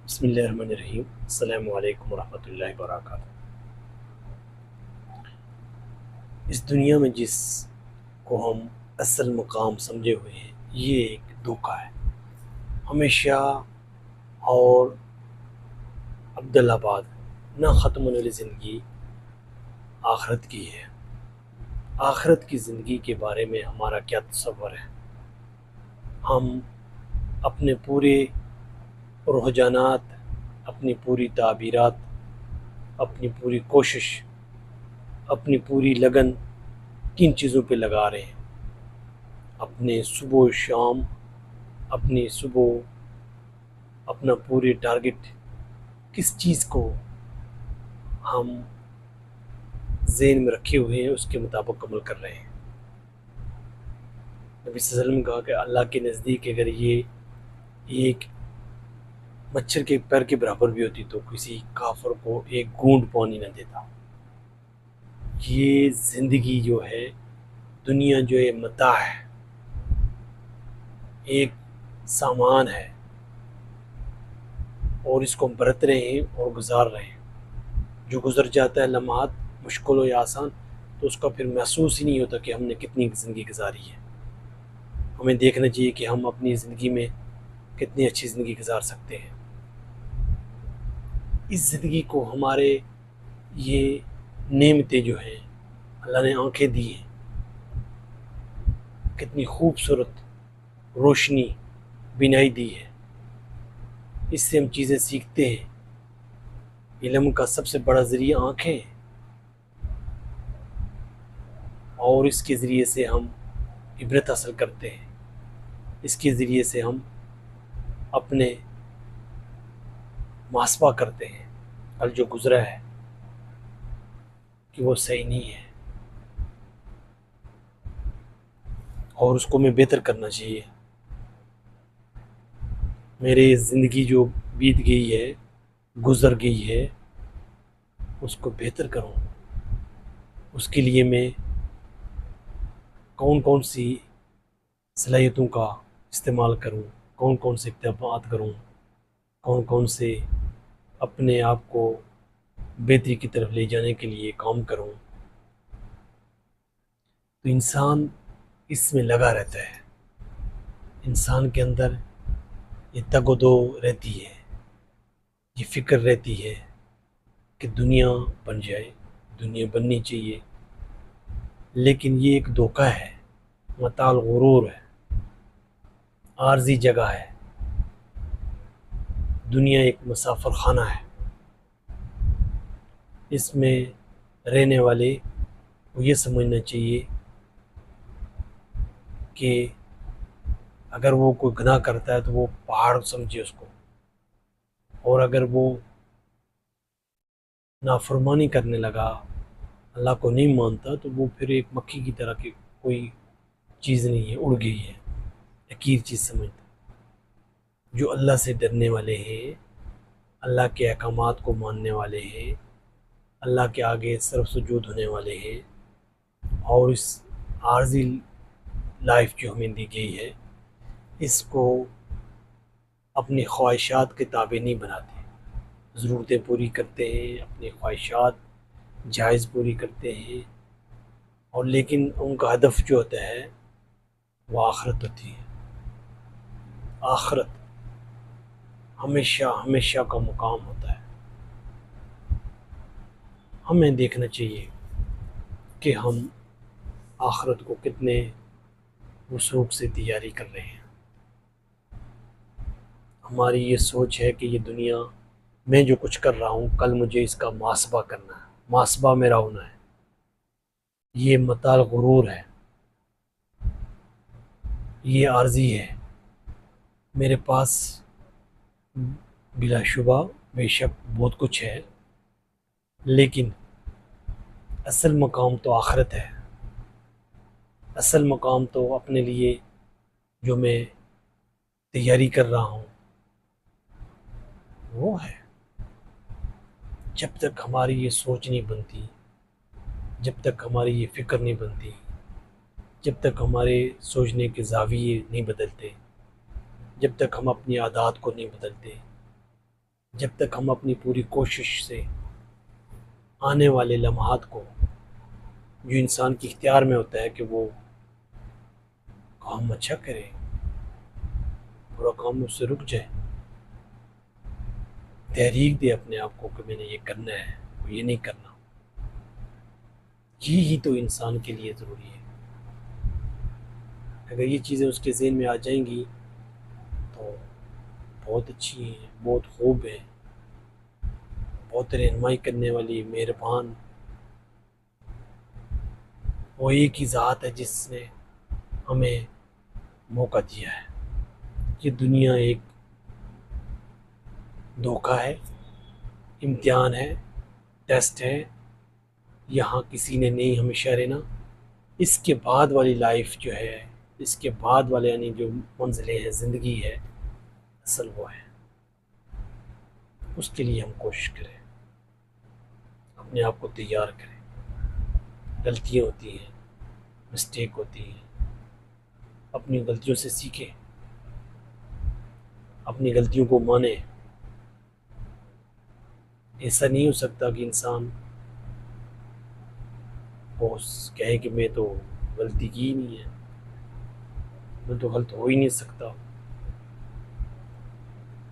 بسم اللہ الرحمن الرحیم۔ السلام علیکم ورحمۃ اللہ وبرکاتہ۔ اس دنیا میں جس کو ہم اصل مقام سمجھے ہوئے ہیں، یہ ایک دھوکہ ہے۔ ہمیشہ اور عبدالآباد نہ ختم ہونے والی زندگی آخرت کی ہے۔ آخرت کی زندگی کے بارے میں ہمارا کیا تصور ہے؟ ہم اپنے پورے رجحانات، اپنی پوری تعبیرات، اپنی پوری کوشش، اپنی پوری لگن کن چیزوں پہ لگا رہے ہیں؟ اپنے صبح و شام، اپنی صبح اپنا پورے ٹارگٹ کس چیز کو ہم ذہن میں رکھے ہوئے ہیں، اس کے مطابق عمل کر رہے ہیں؟ نبی صلی اللہ علیہ وسلم نے کہا کہ اللہ کے نزدیک اگر یہ ایک مچھر کے پیر کے برابر بھی ہوتی تو کسی کافر کو ایک گھونٹ پانی نہ دیتا۔ یہ زندگی جو ہے، دنیا جو ہے متاع ہے، ایک سامان ہے، اور اس کو ہم برت رہے ہیں اور گزار رہے ہیں۔ جو گزر جاتا ہے لمحات مشکل ہو یا آسان، تو اس کا پھر محسوس ہی نہیں ہوتا کہ ہم نے کتنی زندگی گزاری ہے۔ ہمیں دیکھنا چاہیے کہ ہم اپنی زندگی میں کتنی اچھی زندگی گزار سکتے ہیں۔ اس زندگی کو ہمارے یہ نعمتیں جو ہیں، اللہ نے آنکھیں دی ہیں، کتنی خوبصورت روشنی بینائی دی ہے، اس سے ہم چیزیں سیکھتے ہیں۔ علم کا سب سے بڑا ذریعہ آنکھیں ہیں، اور اس کے ذریعے سے ہم عبرت حاصل کرتے ہیں۔ اس کے ذریعے سے ہم اپنے محاسبہ کرتے ہیں، کل جو گزرا ہے کہ وہ صحیح نہیں ہے، اور اس کو میں بہتر کرنا چاہیے۔ میری زندگی جو بیت گئی ہے، گزر گئی ہے، اس کو بہتر کروں۔ اس کے لیے میں کون کون سی صلاحیتوں کا استعمال کروں، کون کون سے اقدامات کروں، کون کون سے اپنے آپ کو بہتری کی طرف لے جانے کے لیے کام کروں، تو انسان اس میں لگا رہتا ہے۔ انسان کے اندر یہ تگ و دو رہتی ہے، یہ فکر رہتی ہے کہ دنیا بن جائے، دنیا بننی چاہیے، لیکن یہ ایک دھوکہ ہے، متاع الغرور ہے، عارضی جگہ ہے۔ دنیا ایک مسافر خانہ ہے، اس میں رہنے والے کو یہ سمجھنا چاہیے کہ اگر وہ کوئی گناہ کرتا ہے تو وہ پہاڑ سمجھے اس کو، اور اگر وہ نافرمانی کرنے لگا، اللہ کو نہیں مانتا، تو وہ پھر ایک مکھی کی طرح کی کوئی چیز نہیں ہے، اڑ گئی ہے، حقیر چیز سمجھتا۔ جو اللہ سے ڈرنے والے ہیں، اللہ کے احکامات کو ماننے والے ہیں، اللہ کے آگے سر سجود ہونے والے ہیں، اور اس عارضی لائف جو ہمیں دی گئی ہے، اس کو اپنی خواہشات کے تابع نہیں بناتے۔ ضرورتیں پوری کرتے ہیں، اپنی خواہشات جائز پوری کرتے ہیں، اور لیکن ان کا ہدف جو ہوتا ہے وہ آخرت ہوتی ہے۔ آخرت ہمیشہ ہمیشہ کا مقام ہوتا ہے۔ ہمیں دیکھنا چاہیے کہ ہم آخرت کو کتنے وثوق سے تیاری کر رہے ہیں۔ ہماری یہ سوچ ہے کہ یہ دنیا میں جو کچھ کر رہا ہوں، کل مجھے اس کا محاسبہ کرنا ہے، محاسبہ میرا ہونا ہے۔ یہ متاع الغرور ہے، یہ عارضی ہے۔ میرے پاس بلا شبہ بے شک بہت کچھ ہے، لیکن اصل مقام تو آخرت ہے۔ اصل مقام تو اپنے لیے جو میں تیاری کر رہا ہوں وہ ہے۔ جب تک ہماری یہ سوچ نہیں بنتی، جب تک ہماری یہ فکر نہیں بنتی، جب تک ہمارے سوچنے کے زاویے نہیں بدلتے، جب تک ہم اپنی عادات کو نہیں بدلتے، جب تک ہم اپنی پوری کوشش سے آنے والے لمحات کو، جو انسان کے اختیار میں ہوتا ہے کہ وہ کام اچھا کرے، برا کام اس سے رک جائے، تحریک دے اپنے آپ کو کہ میں نے یہ کرنا ہے، یہ نہیں کرنا، یہی تو انسان کے لیے ضروری ہے۔ اگر یہ چیزیں اس کے ذہن میں آ جائیں گی تو بہت اچھی ہیں، بہت خوب ہیں، بہت رہنمائی کرنے والی، مہربان وہ ایک ہی ذات ہے جس نے ہمیں موقع دیا ہے۔ یہ دنیا ایک دھوکہ ہے، امتحان ہے، ٹیسٹ ہے، یہاں کسی نے نہیں ہمیشہ رہنا۔ اس کے بعد والی لائف جو ہے، اس کے بعد والے یعنی جو منزلیں ہیں، زندگی ہے، اصل وہ ہے۔ اس کے لیے ہم کوشش کریں، اپنے آپ کو تیار کریں۔ غلطیاں ہوتی ہیں، مسٹیک ہوتی ہیں، اپنی غلطیوں سے سیکھیں، اپنی غلطیوں کو مانیں۔ ایسا نہیں ہو سکتا کہ انسان وہ کہے کہ میں تو غلطی کی ہی نہیں ہے، میں تو غلط ہو ہی نہیں سکتا،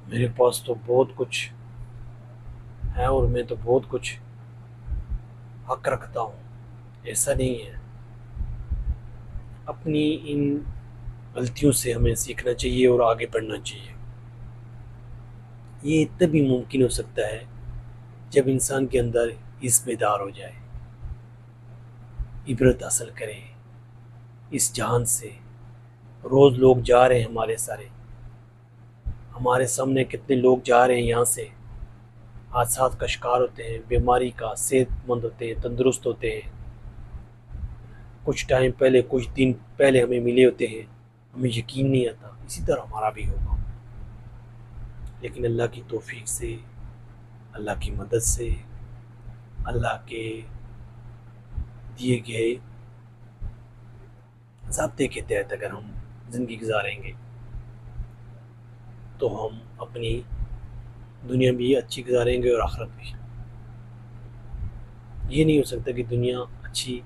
میرے پاس تو بہت کچھ ہے اور میں تو بہت کچھ حق رکھتا ہوں۔ ایسا نہیں ہے۔ اپنی ان غلطیوں سے ہمیں سیکھنا چاہیے اور آگے بڑھنا چاہیے۔ یہ تبھی ممکن ہو سکتا ہے جب انسان کے اندر اس بیدار ہو جائے، عبرت حاصل کرے اس جہان سے۔ روز لوگ جا رہے ہیں، ہمارے سامنے کتنے لوگ جا رہے ہیں یہاں سے، حادثات کا شکار ہوتے ہیں، بیماری کا، صحت مند ہوتے ہیں، تندرست ہوتے ہیں، کچھ ٹائم پہلے، کچھ دن پہلے ہمیں ملے ہوتے ہیں، ہمیں یقین نہیں آتا۔ اسی طرح ہمارا بھی ہوگا، لیکن اللہ کی توفیق سے، اللہ کی مدد سے، اللہ کے دیے گئے ضابطے کے تحت اگر ہم زندگی گزاریں گے تو ہم اپنی دنیا بھی اچھی گزاریں گے اور آخرت بھی۔ یہ نہیں ہو سکتا کہ دنیا اچھی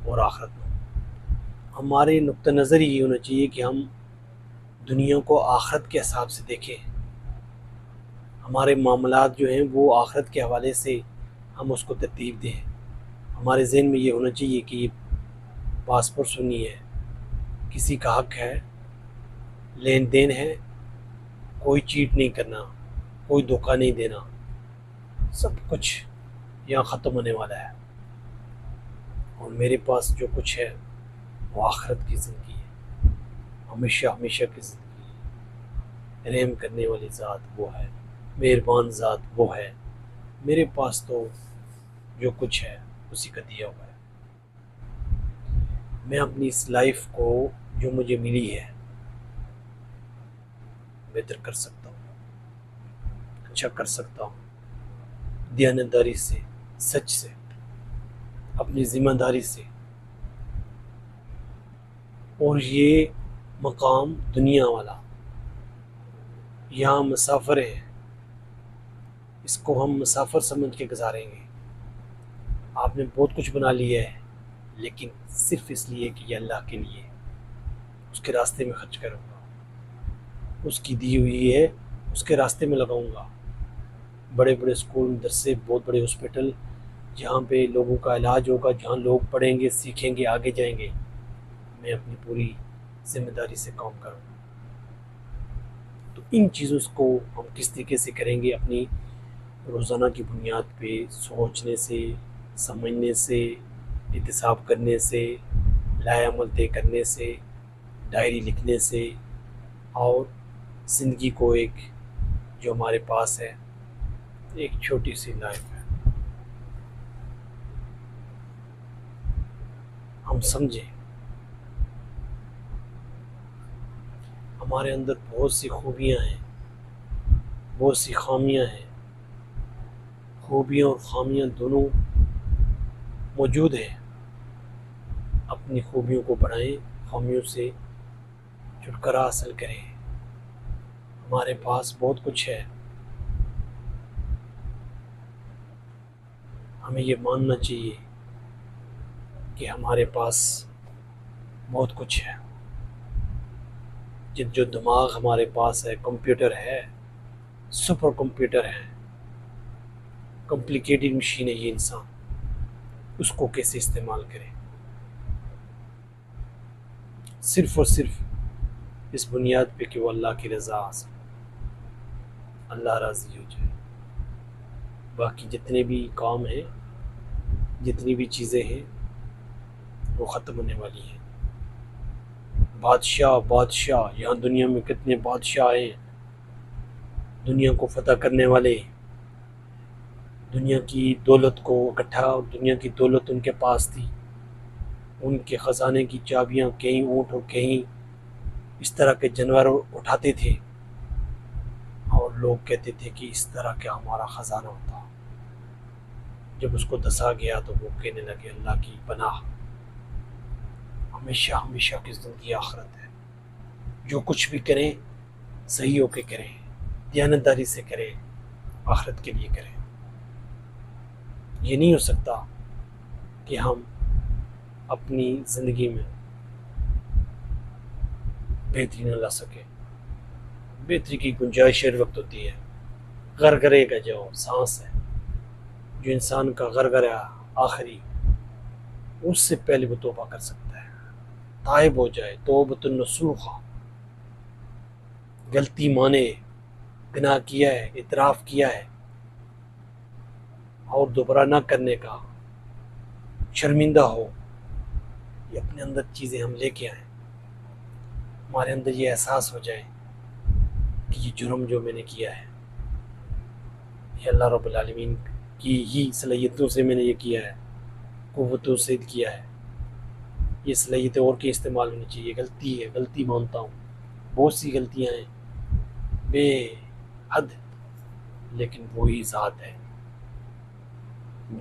اور آخرت نہ ہو۔ ہمارے نقطہ نظر یہ ہونا چاہیے کہ ہم دنیا کو آخرت کے حساب سے دیکھیں، ہمارے معاملات جو ہیں وہ آخرت کے حوالے سے ہم اس کو ترتیب دیں۔ ہمارے ذہن میں یہ ہونا چاہیے کہ یہ پاسپورٹ سنی ہے، کسی کا حق ہے، لین دین ہے، کوئی چیٹ نہیں کرنا، کوئی دھوکہ نہیں دینا، سب کچھ یہاں ختم ہونے والا ہے، اور میرے پاس جو کچھ ہے وہ آخرت کی زندگی ہے، ہمیشہ ہمیشہ کی زندگی ہے۔ رحم کرنے والی ذات وہ ہے، مہربان ذات وہ ہے۔ میرے پاس تو جو کچھ ہے اسی کا دیا ہوا ہے۔ میں اپنی اس لائف کو جو مجھے ملی ہے بہتر کر سکتا ہوں، اچھا کر سکتا ہوں، دیانتداری سے، سچ سے، اپنی ذمہ داری سے۔ اور یہ مقام دنیا والا، یہاں مسافر ہیں، اس کو ہم مسافر سمجھ کے گزاریں گے۔ آپ نے بہت کچھ بنا لیا ہے، لیکن صرف اس لیے کہ یہ اللہ کے لیے، اس کے راستے میں خرچ کروں گا، اس کی دی ہوئی ہے، اس کے راستے میں لگاؤں گا۔ بڑے بڑے اسکول، مدرسے، بہت بڑے ہاسپٹل، جہاں پہ لوگوں کا علاج ہوگا، جہاں لوگ پڑھیں گے، سیکھیں گے، آگے جائیں گے، میں اپنی پوری ذمہ داری سے کام کروں گا۔ تو ان چیزوں کو ہم کس طریقے سے کریں گے؟ اپنی روزانہ کی بنیاد پہ سوچنے سے، سمجھنے سے، احتساب کرنے سے، لائے عمل طے کرنے سے، ڈائری لکھنے سے، اور زندگی کو ایک جو ہمارے پاس ہے ایک چھوٹی سی لائف ہے، ہم سمجھیں ہمارے اندر بہت سی خوبیاں ہیں، بہت سی خامیاں ہیں۔ خوبیاں اور خامیاں دونوں موجود ہیں۔ اپنی خوبیوں کو بڑھائیں، خامیوں سے چھٹکارا حاصل کریں۔ ہمارے پاس بہت کچھ ہے، ہمیں یہ ماننا چاہیے کہ ہمارے پاس بہت کچھ ہے. جو دماغ ہمارے پاس ہے، کمپیوٹر ہے، سپر کمپیوٹر ہے، کمپلیکیٹڈ مشین ہے یہ انسان، اس کو کیسے استعمال کرے؟ صرف اور صرف اس بنیاد پہ کہ وہ اللہ کی رضا حاصل، اللہ راضی ہو جائے. باقی جتنے بھی کام ہیں، جتنی بھی چیزیں ہیں، وہ ختم ہونے والی ہیں. بادشاہ یہاں دنیا میں کتنے بادشاہ ہیں، دنیا کو فتح کرنے والے، دنیا کی دولت کو اکٹھا، دنیا کی دولت ان کے پاس تھی، ان کے خزانے کی چابیاں کہیں اونٹ اور کہیں اس طرح کے جانور اٹھاتے تھے، اور لوگ کہتے تھے کہ اس طرح کا ہمارا خزانہ ہوتا. جب اس کو دسا گیا تو وہ کہنے لگے اللہ کی پناہ، ہمیشہ ہمیشہ کی زندگی آخرت ہے. جو کچھ بھی کریں صحیح ہو کے کریں، دیانتداری سے کریں، آخرت کے لیے کریں. یہ نہیں ہو سکتا کہ ہم اپنی زندگی میں بہتری نہ لا سکیں. بہتری کی گنجائش ہر وقت ہوتی ہے. غرغرے کا جو سانس ہے، جو انسان کا غرغرہ آخری، اس سے پہلے وہ توبہ کر سکتا ہے، تائب ہو جائے، توبۃ النصوح، غلطی مانے، گناہ کیا ہے، اعتراف کیا ہے، اور دوبارہ نہ کرنے کا شرمندہ ہو. یہ اپنے اندر چیزیں ہم لے کے آئیں، ہمارے اندر یہ احساس ہو جائے کہ یہ جرم جو میں نے کیا ہے، یہ اللہ رب العالمین کی ہی صلاحیتوں سے میں نے یہ کیا ہے، قوتوں سے کیا ہے. یہ صلاحیتیں اور کی استعمال ہونی چاہیے. غلطی ہے، غلطی مانتا ہوں، بہت سی غلطیاں ہیں بے حد، لیکن وہی ذات ہے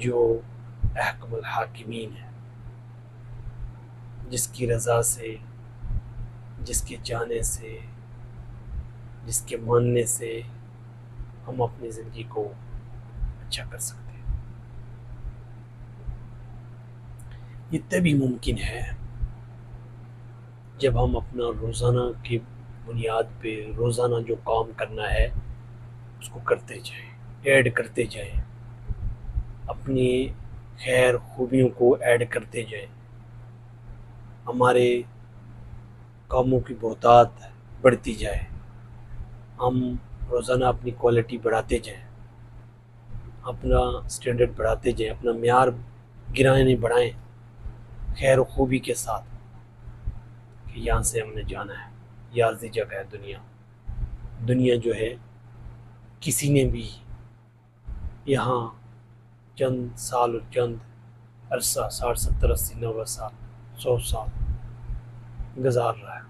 جو احکم الحاکمین ہے، جس کی رضا سے، جس کے چاہنے سے، جس کے ماننے سے ہم اپنی زندگی کو اچھا کر سکتے ہیں. یہ تبھی ممکن ہے جب ہم اپنا روزانہ کی بنیاد پہ روزانہ جو کام کرنا ہے اس کو کرتے جائیں، ایڈ کرتے جائیں، اپنی خیر خوبیوں کو ایڈ کرتے جائیں، ہمارے کاموں کی بہتات بڑھتی جائے، ہم روزانہ اپنی کوالٹی بڑھاتے جائیں، اپنا سٹینڈرڈ بڑھاتے جائیں، اپنا معیار گرائیں نہیں بڑھائیں، خیر و خوبی کے ساتھ کہ یہاں سے ہم نے جانا ہے. یہ عارضی جگہ ہے دنیا جو ہے، کسی نے بھی یہاں چند سال اور چند عرصہ 60 70 80 90 سال 100 سال گزار رہا ہے،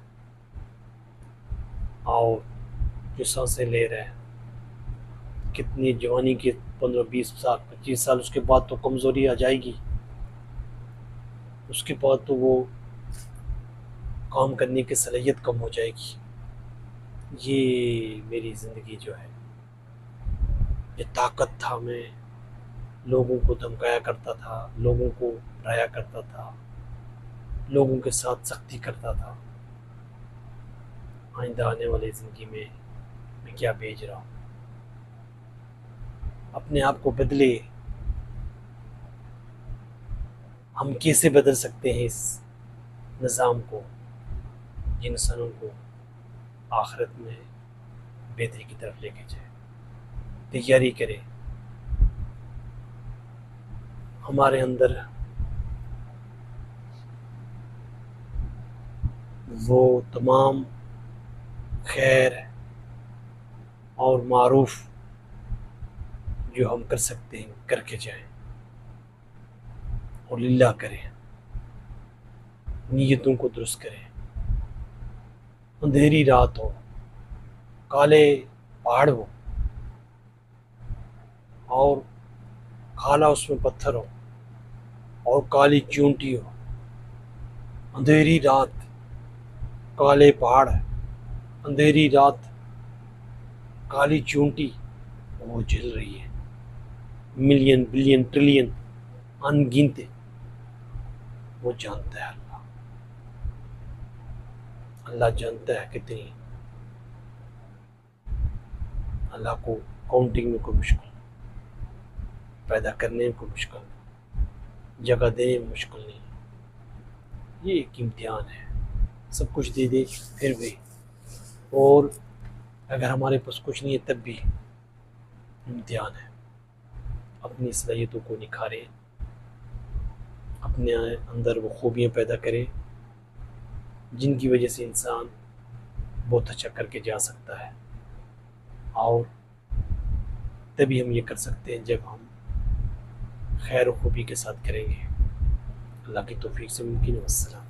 اور جو سانسیں لے رہے ہیں، کتنی جوانی کے 15 20 سال 25 سال، اس کے بعد تو کمزوری آ جائے گی، اس کے بعد تو وہ کام کرنے کی صلاحیت کم ہو جائے گی. یہ میری زندگی جو ہے، یہ طاقت تھا، میں لوگوں کو دھمکایا کرتا تھا، لوگوں کو ڈرایا کرتا تھا، لوگوں کے ساتھ سختی کرتا تھا. آئندہ آنے والی زندگی میں کیا بھیج رہا ہوں؟ اپنے آپ کو بدلے. ہم کیسے بدل سکتے ہیں اس نظام کو، جن انسانوں کو آخرت میں بہتری کی طرف لے کے جائے؟ تیاری کریں. ہمارے اندر وہ تمام خیر اور معروف جو ہم کر سکتے ہیں کر کے جائیں، اور للہ کریں، نیتوں کو درست کریں. اندھیری رات ہو، کالے پہاڑ ہو، اور کالا اس میں پتھر ہو، اور کالی چونٹی ہو، اندھیری رات، کالے پہاڑ، اندھیری رات، کالی چونٹی، وہ جل رہی ہے. ملین بلین ٹریلین ان گنت ہے، وہ جانتا ہے اللہ۔ اللہ جانتا ہے کتنی، اللہ کو کاؤنٹنگ میں کوئی مشکل نہیں، پیدا کرنے میں کوئی مشکل نہیں، جگہ دینے میں مشکل نہیں۔ یہ ایک امتحان ہے، سب کچھ دے دے پھر بھی، اور اگر ہمارے پاس کچھ نہیں ہے تب بھی امتحان ہے۔ اپنی صلاحیتوں کو نکھارے، اپنے اندر وہ خوبیاں پیدا کرے جن کی وجہ سے انسان بہت اچھا کر کے جا سکتا ہے، اور تبھی ہم یہ کر سکتے ہیں جب ہم خیر و خوبی کے ساتھ کریں گے۔ اللہ کی توفیق سے ممکن ہے۔ السلام۔